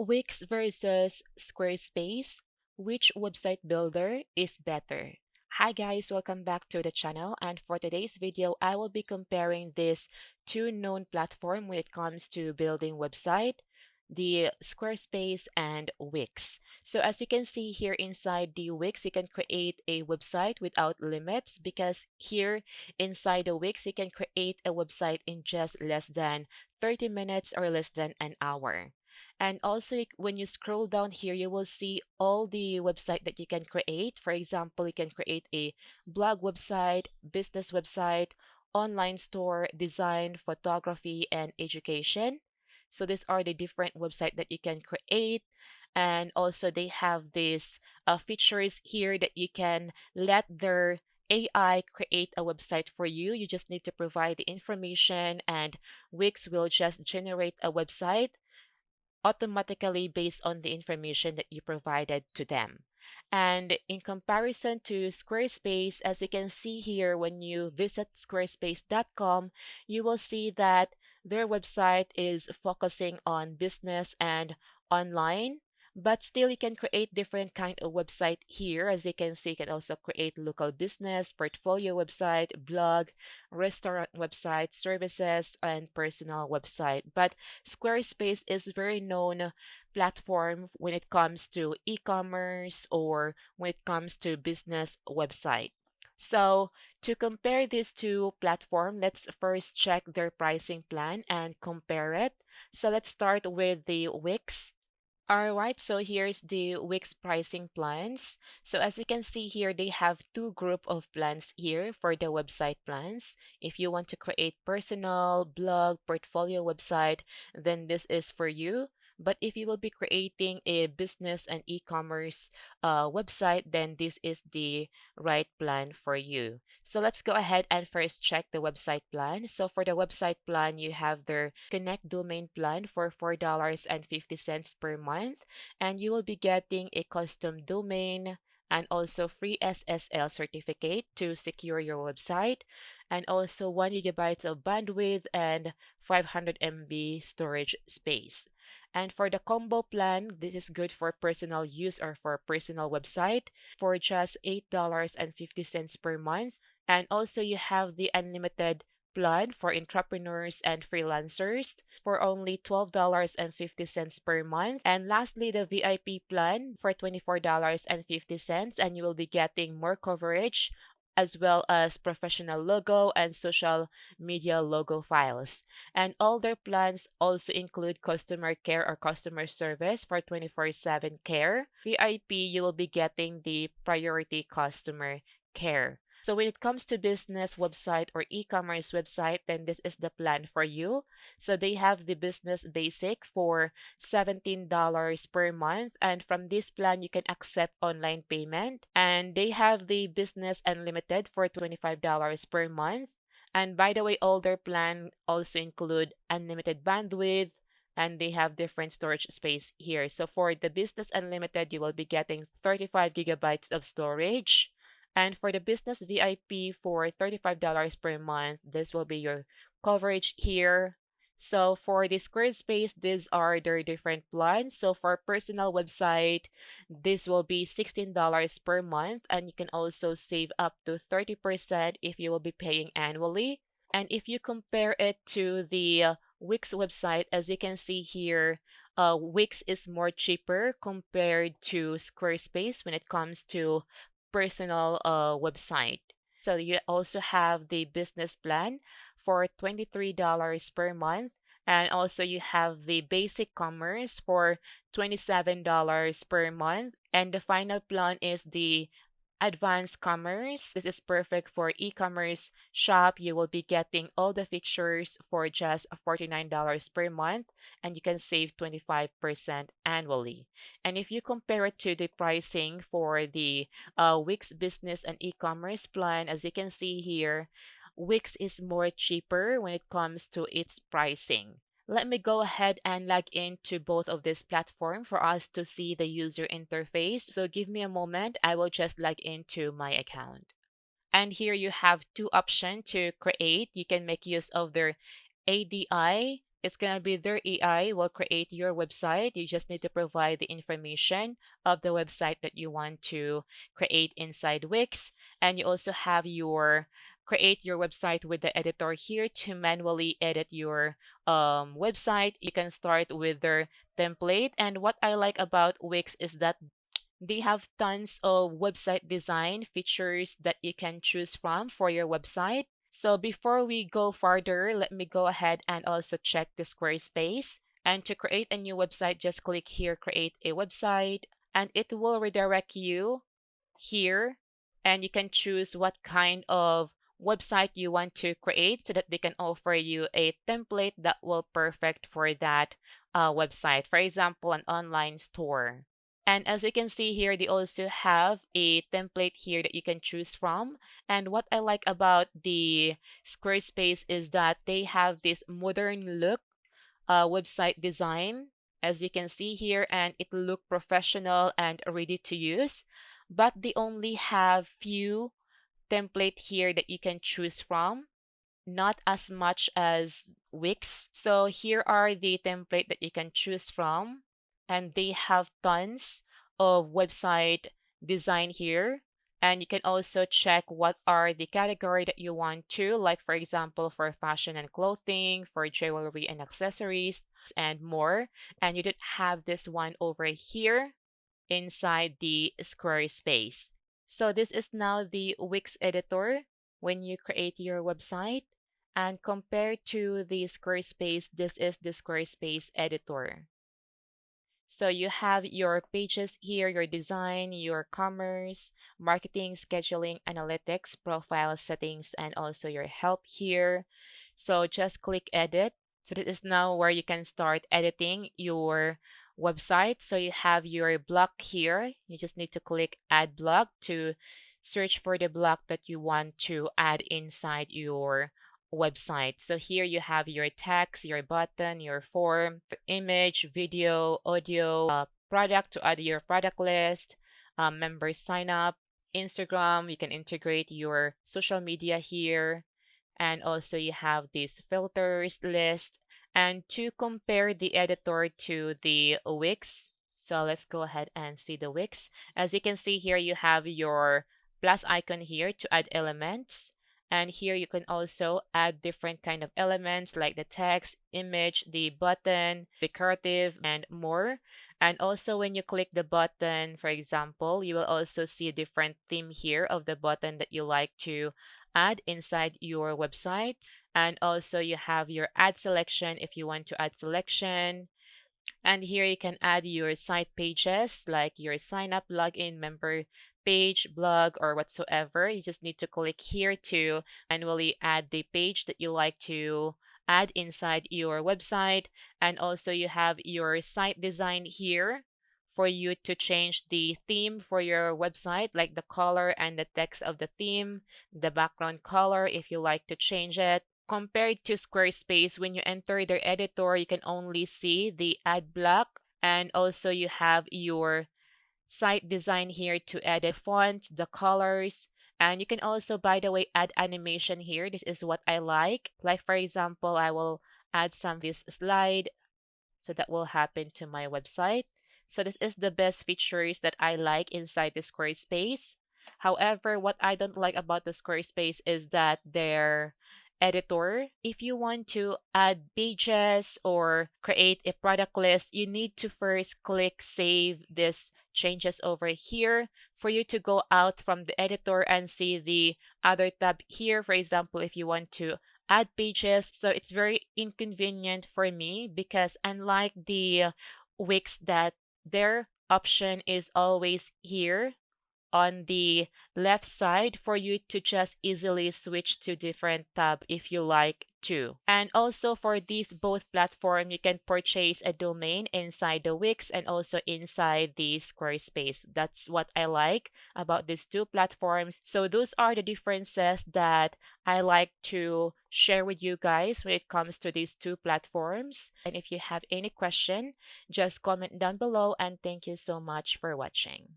Wix versus Squarespace, which website builder is better? Hi guys, welcome back to the channel, and for today's video I will be comparing these two known platforms when it comes to building website, the Squarespace and Wix. So as you can see here inside the Wix, you can create a website without limits because here inside the Wix you can create a website in just less than 30 minutes or less than an hour. And also, when you scroll down here, you will see all the website that you can create. For example, you can create a blog website, business website, online store, design, photography, and education. So these are the different website that you can create. And also they have these features here that you can let their AI create a website for you. You just need to provide the information and Wix will just generate a website automatically based on the information that you provided to them. And in comparison to Squarespace, as you can see here, when you visit squarespace.com, you will see that their website is focusing on business and online. But still, you can create different kind of website here. As you can see, you can also create local business, portfolio website, blog, restaurant website, services, and personal website. But Squarespace is very known platform when it comes to e-commerce or when it comes to business website. So to compare these two platforms, let's first check their pricing plan and compare it. So let's start with the Wix. All right, so here's the Wix pricing plans. So as you can see here, they have two group of plans here for the website plans. If you want to create personal, blog, portfolio website, then this is for you. But if you will be creating a business and e-commerce website, then this is the right plan for you. So let's go ahead and first check the website plan. So for the website plan, you have their Connect domain plan for $4.50 per month, and you will be getting a custom domain and also free SSL certificate to secure your website, and also 1 gigabyte of bandwidth and 500 MB storage space. And for the combo plan, this is good for personal use or for personal website for just $8.50 per month. And also you have the unlimited plan for entrepreneurs and freelancers for only $12.50 per month. And lastly, the VIP plan for $24.50, and you will be getting more coverage as well as professional logo and social media logo files. And all their plans also include customer care or customer service for 24/7 care. VIP, you will be getting the priority customer care. So when it comes to business website or e-commerce website, then this is the plan for you. So they have the business basic for $17 per month. And from this plan, you can accept online payment. And they have the business unlimited for $25 per month. And by the way, all their plan also include unlimited bandwidth, and they have different storage space here. So for the business unlimited, you will be getting 35 gigabytes of storage. And for the business VIP for $35 per month, this will be your coverage here. So for the Squarespace, these are their different plans. So for personal website, this will be $16 per month, and you can also save up to 30% if you will be paying annually. And if you compare it to the Wix website, as you can see here, Wix is more cheaper compared to Squarespace when it comes to personal website. So you also have the business plan for $23 per month. And also you have the basic commerce for $27 per month. And the final plan is the advanced commerce. This is perfect for e-commerce shop. You will be getting all the features for just $49 per month, and you can save 25% annually. And if you compare it to the pricing for the Wix business and e-commerce plan, as you can see here, Wix is more cheaper when it comes to its pricing. Let me go ahead and log into both of this platform for us to see the user interface. So give me a moment. I will just log into my account. And here you have two options to create. You can make use of their ADI It's going to be their AI will create your website. You just need to provide the information of the website that you want to create inside Wix. And you also have your create your website with the editor here to manually edit your website. You can start with their template. And what I like about Wix is that they have tons of website design features that you can choose from for your website. So before we go further, let me go ahead and also check the Squarespace. And to create a new website, just click here, create a website, and it will redirect you here. And you can choose what kind of website you want to create so that they can offer you a template that will perfect for that website. For example, an online store. And as you can see here, they also have a template here that you can choose from. And what I like about the Squarespace is that they have this modern look website design, as you can see here, and it look professional and ready to use. But they only have few template here that you can choose from, not as much as Wix. So here are the template that you can choose from, and they have tons of website design here. And you can also check what are the category that you want to, like for example, for fashion and clothing, for jewelry and accessories, and more. And you don't have this one over here inside the Squarespace. So this is now the Wix editor when you create your website. And compared to the Squarespace, this is the Squarespace editor. So you have your pages here, your design, your commerce, marketing, scheduling, analytics, profile settings, and also your help here. So just click edit. So this is now where you can start editing your website. So you have your block here. You just need to click add block to search for the block that you want to add inside your website. So here you have your text, your button, your form, image, video, audio, product to add your product list, member sign up, Instagram, you can integrate your social media here. And also you have these filters list. And to compare the editor to the Wix, so let's go ahead and see the Wix. As you can see here, you have your plus icon here to add elements. And here you can also add different kind of elements like the text, image, the button, decorative, and more. And also when you click the button, for example, you will also see a different theme here of the button that you like to add inside your website. And also you have your add selection if you want to add selection. And here you can add your site pages like your sign up, login, member page, blog, or whatsoever. You just need to click here to manually add the page that you like to add inside your website. And also you have your site design here for you to change the theme for your website, like the color and the text of the theme, the background color if you like to change it. Compared to Squarespace, when you enter their editor, you can only see the ad block, and also you have your site design here to edit font, the colors, and you can also, by the way, add animation here. This is what I like. Like for example, I will add some this slide, so that will happen to my website. So this is the best features that I like inside the Squarespace. However, what I don't like about the Squarespace is that their editor, if you want to add pages or create a product list, you need to first click save this changes over here for you to go out from the editor and see the other tab here. For example, if you want to add pages. So it's very inconvenient for me because unlike the Wix that their option is always here on the left side for you to just easily switch to different tab if you like to. And also for these both platform, you can purchase a domain inside the Wix and also inside the Squarespace. That's what I like about these two platforms. So those are the differences that I like to share with you guys when it comes to these two platforms. And if you have any question, just comment down below, and thank you so much for watching.